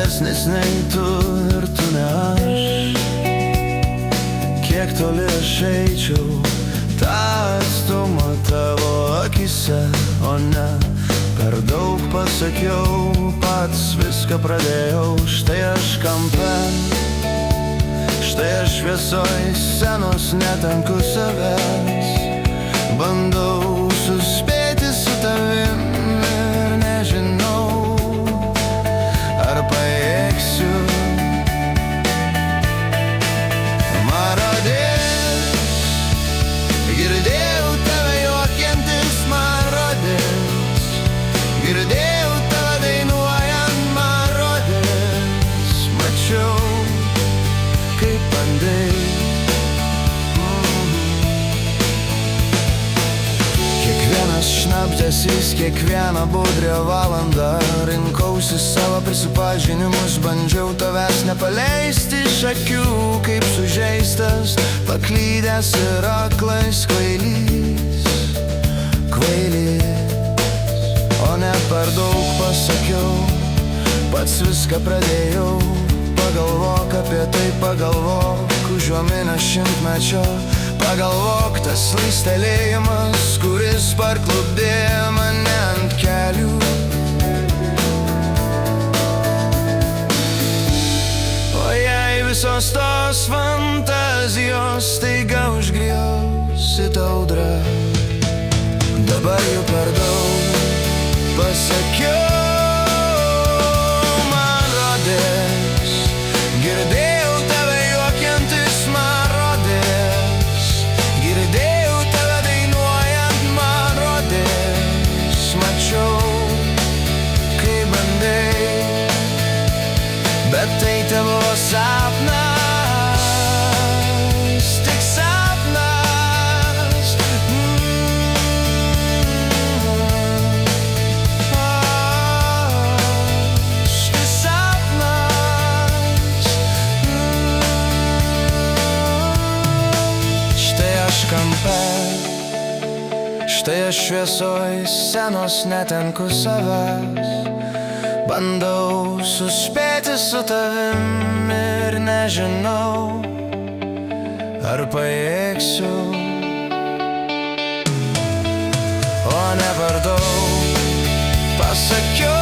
geresnis nei tu ir tu ne aš. Kiek toli aš eičiau, tą atstumą tavo akise, o ne per daug pasakiau, pats viską pradėjau. Štai aš kampe, štai aš šviesoj scenos, netenku savęs. Bandau suspėti su tavim ir nežinau, ar pajėgsiu. Man rodės, girdėjau tave juokiantis, man rodės, girdėjau tave dainuojant, man rodės, mačiau, kaip bandai. Kiekvienas šnabždesys, kiekvieną budrią valandą rinkausi savo prisipažinimus, bandžiau tavęs nepaleisti iš akių, kaip sužeistas, paklydęs ir aklais kvailys, o ne per daug pasakiau, pats viską pradėjau. Pagalvok apie tai, pagalvok, užuominę šimtmečio, pagalvok tas slystelėjimas, kuris parklupdė mane ant kelių. O jei visos tos fantazijos staiga užgriausit audrą, dabar jau per daug pasakiau. Man rodės, girdėjau tave juokiantis, man rodės, girdėjau tave dainuojant, man rodės, mačiau, kai bandai, bet tai tavo sapnas, tik sapnas. Štai sapnas. Štai aš kampe, štai aš šviesoj scenos, netenku savęs. Bandau suspėti su tavim ir nežinau, ar pajėgsiu. O ne per daug pasakiau.